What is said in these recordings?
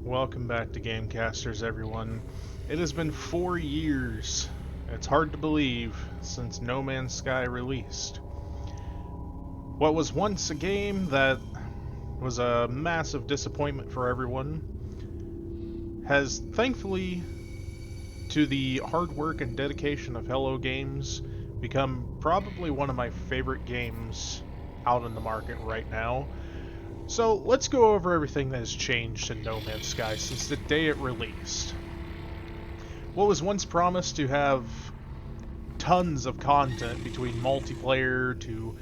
Welcome back to Gamecasters, everyone. It has been 4 years, it's hard to believe, since No Man's Sky released. What was once a game that was a massive disappointment for everyone has thankfully, to the hard work and dedication of Hello Games, become probably one of my favorite games out in the market right now. So let's go over everything that has changed in No Man's Sky since the day it released. What was once promised to have tons of content between multiplayer to,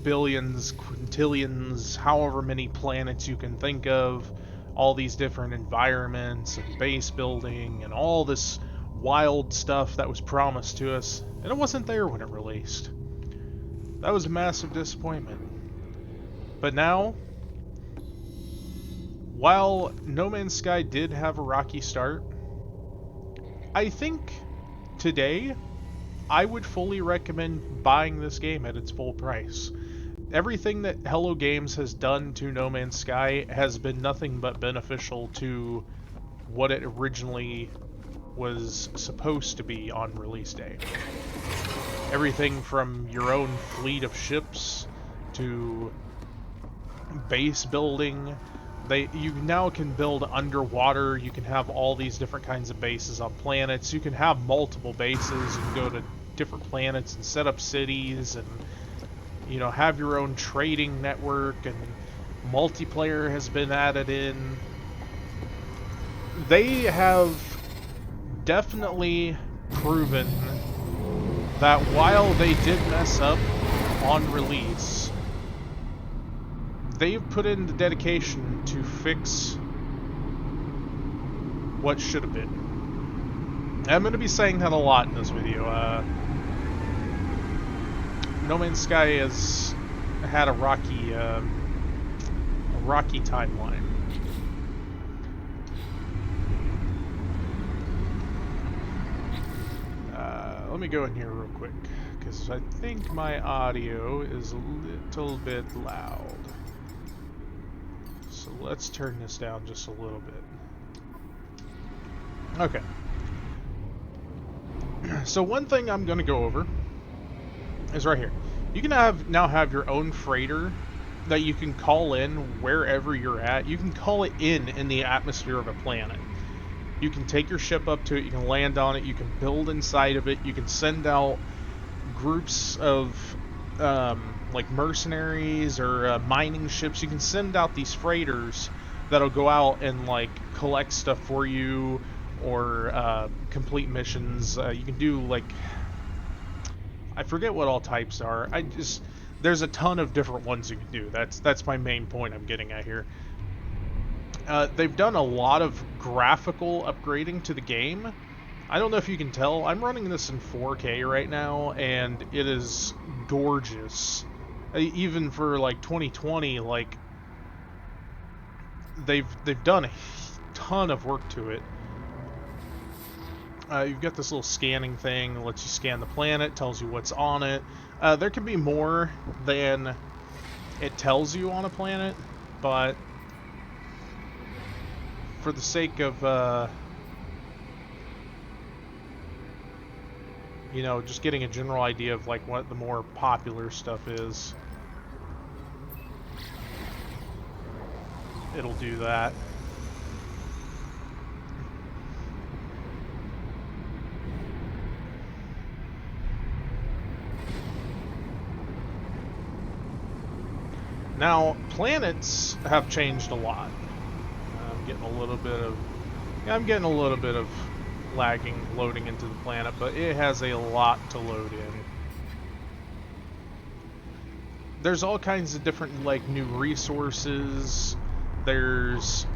billions, quintillions, however many planets you can think of, all these different environments and base building and all this wild stuff that was promised to us, and it wasn't there when it released. That was a massive disappointment. But now, while No Man's Sky did have a rocky start, I think today I would fully recommend buying this game at its full price. Everything that Hello Games has done to No Man's Sky has been nothing but beneficial to what it originally was supposed to be on release day. Everything from your own fleet of ships to base building. You now can build underwater. You can have all these different kinds of bases on planets. You can have multiple bases. You can go to different planets and set up cities and, have your own trading network, and multiplayer has been added in. They have definitely proven that while they did mess up on release, they've put in the dedication to fix what should have been. I'm going to be saying that a lot in this video. No Man's Sky has had a rocky timeline. Let me go in here real quick, because I think my audio is a little bit loud. So let's turn this down just a little bit. Okay. So one thing I'm going to go over is right here. You can now have your own freighter that you can call in wherever you're at. You can call it in the atmosphere of a planet. You can take your ship up to it, you can land on it, you can build inside of it, you can send out groups of like mercenaries or mining ships. You can send out these freighters that'll go out and like collect stuff for you, or complete missions. You can do like, I forget what all types are. There's a ton of different ones you can do. That's my main point I'm getting at here. They've done a lot of graphical upgrading to the game. I don't know if you can tell, I'm running this in 4K right now, and it is gorgeous. Even for like 2020, like they've done a ton of work to it. You've got this little scanning thing that lets you scan the planet, tells you what's on it. There can be more than it tells you on a planet, but for the sake of just getting a general idea of like what the more popular stuff is, it'll do that. Now, planets have changed a lot. I'm getting a little bit of lagging loading into the planet, but it has a lot to load in. There's all kinds of different like new resources. There's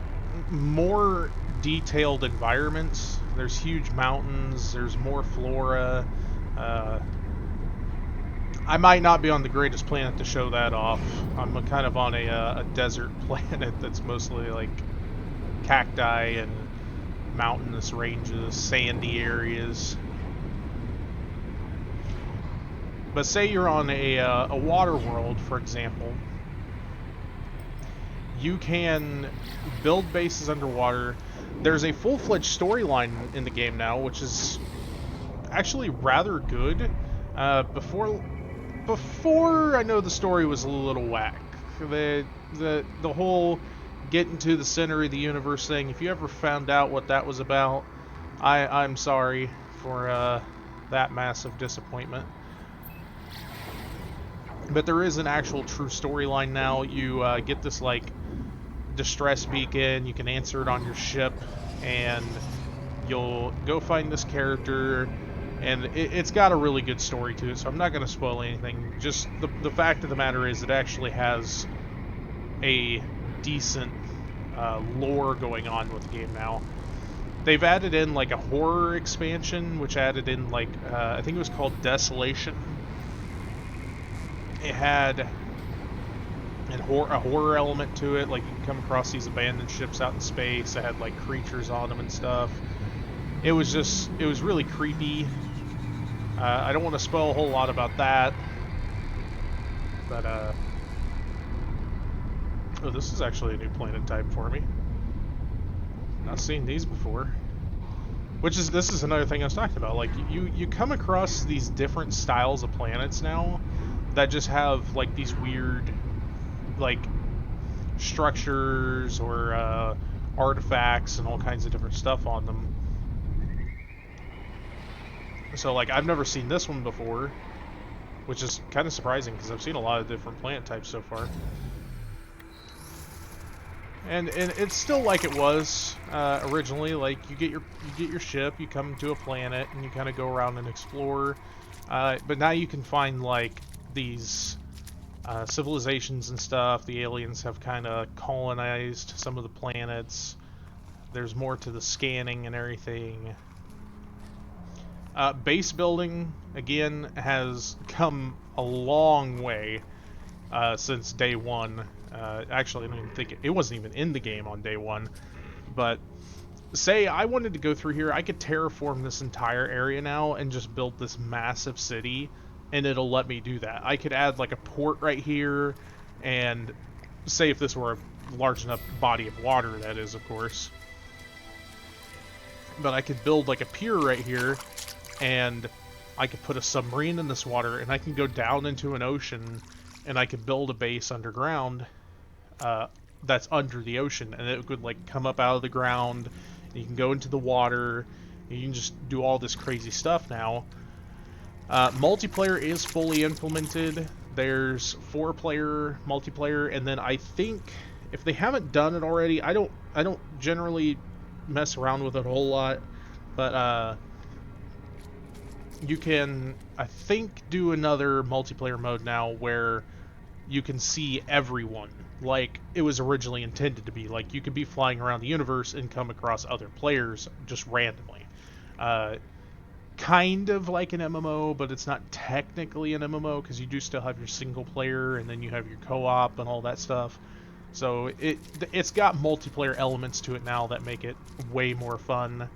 more detailed environments. There's huge mountains. There's more flora. I might not be on the greatest planet to show that off. I'm kind of on a desert planet that's mostly like cacti and mountainous ranges, sandy areas. But say you're on a water world, for example. You can build bases underwater. There's a full-fledged storyline in the game now, which is actually rather good. Before I know the story was a little whack. The whole getting to the center of the universe thing. If you ever found out what that was about, I'm sorry for that massive disappointment. But there is an actual true storyline now. You get this like distress beacon. You can answer it on your ship, and you'll go find this character. And it's got a really good story to it, so I'm not going to spoil anything. Just the fact of the matter is it actually has a decent lore going on with the game now. They've added in like a horror expansion, which added in like, I think it was called Desolation. It had a horror element to it, like you can come across these abandoned ships out in space. It had like creatures on them and stuff. It was really creepy. I don't want to spoil a whole lot about that, but oh, this is actually a new planet type for me. Not seen these before. This is another thing I was talking about. Like you come across these different styles of planets now that just have like these weird like structures or artifacts and all kinds of different stuff on them. So like I've never seen this one before, which is kind of surprising because I've seen a lot of different planet types so far. And it's still like it was originally. Like you get your ship, you come to a planet, and you kind of go around and explore. But now you can find like these civilizations and stuff. The aliens have kind of colonized some of the planets. There's more to the scanning and everything. Base building again has come a long way since day one. Actually, I don't even think it wasn't even in the game on day one. But say I wanted to go through here, I could terraform this entire area now and just build this massive city, and it'll let me do that. I could add like a port right here, and say if this were a large enough body of water, that is, of course. But I could build like a pier right here, and I could put a submarine in this water, and I can go down into an ocean, and I could build a base underground that's under the ocean, and it would like come up out of the ground, and you can go into the water, and you can just do all this crazy stuff now. Multiplayer is fully implemented. There's 4-player multiplayer, and then I think if they haven't done it already, I don't generally mess around with it a whole lot, but you can, I think, do another multiplayer mode now where you can see everyone like it was originally intended to be. Like you could be flying around the universe and come across other players just randomly. Kind of like an MMO, but it's not technically an MMO because you do still have your single player and then you have your co-op and all that stuff. So it's got multiplayer elements to it now that make it way more fun.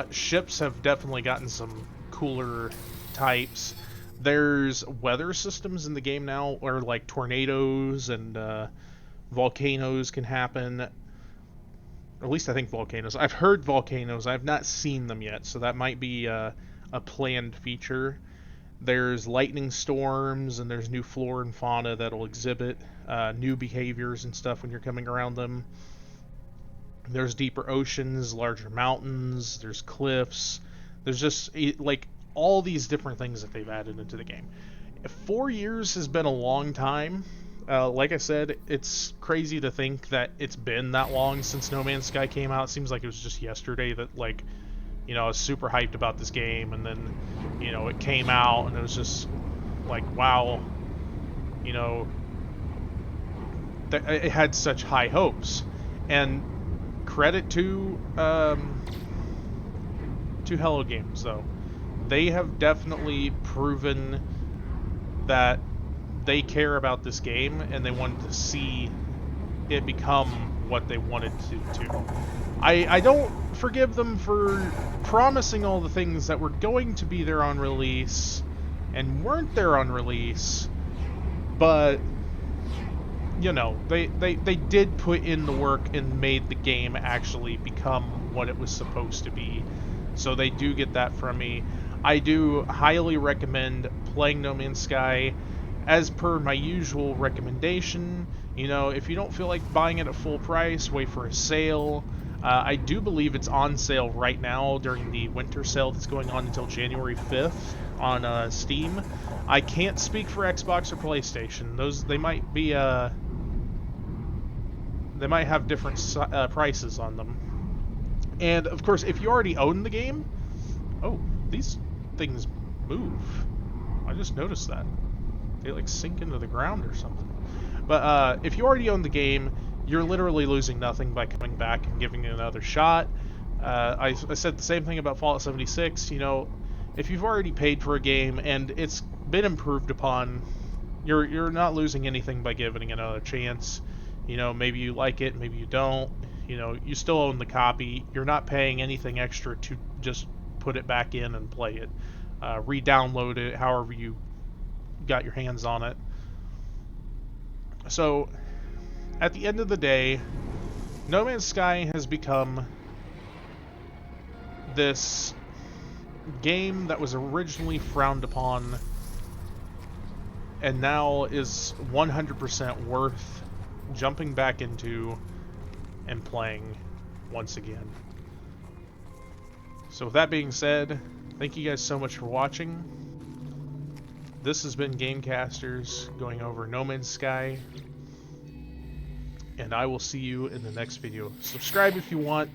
Ships have definitely gotten some cooler types. There's weather systems in the game now where like tornadoes and volcanoes can happen. Or at least I think volcanoes. I've heard volcanoes. I've not seen them yet, so that might be a planned feature. There's lightning storms, and there's new flora and fauna that'll exhibit new behaviors and stuff when you're coming around them. There's deeper oceans, larger mountains, there's cliffs. There's just like all these different things that they've added into the game. 4 years has been a long time. Like I said, it's crazy to think that it's been that long since No Man's Sky came out. It seems like it was just yesterday that, like, you know, I was super hyped about this game, and then, you know, it came out, and it was just like, wow, you know, it had such high hopes. And credit to Hello Games, though. They have definitely proven that they care about this game, and they wanted to see it become what they wanted to. I don't forgive them for promising all the things that were going to be there on release and weren't there on release, but you know, they did put in the work and made the game actually become what it was supposed to be. So they do get that from me. I do highly recommend playing No Man's Sky. As per my usual recommendation, you know, if you don't feel like buying it at full price, wait for a sale. I do believe it's on sale right now during the winter sale that's going on until January 5th on Steam. I can't speak for Xbox or PlayStation. Those they might have different prices on them. And of course, if you already own the game, oh, these things move. I just noticed that. They like sink into the ground or something. But if you already own the game, you're literally losing nothing by coming back and giving it another shot. I said the same thing about Fallout 76. You know, if you've already paid for a game and it's been improved upon, you're not losing anything by giving it another chance. You know, maybe you like it, maybe you don't. You know, you still own the copy. You're not paying anything extra to just put it back in and play it. Re-download it, however you got your hands on it. So, at the end of the day, No Man's Sky has become this game that was originally frowned upon and now is 100% worth jumping back into and playing once again. So with that being said, thank you guys so much for watching. This has been Gamecasters going over No Man's Sky, and I will see you in the next video. Subscribe if you want.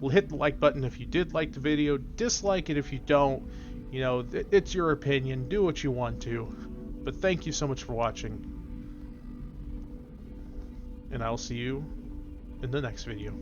Hit the like button if you did like the video. Dislike it if you don't. You know, it's your opinion. Do what you want to. But thank you so much for watching. And I'll see you in the next video.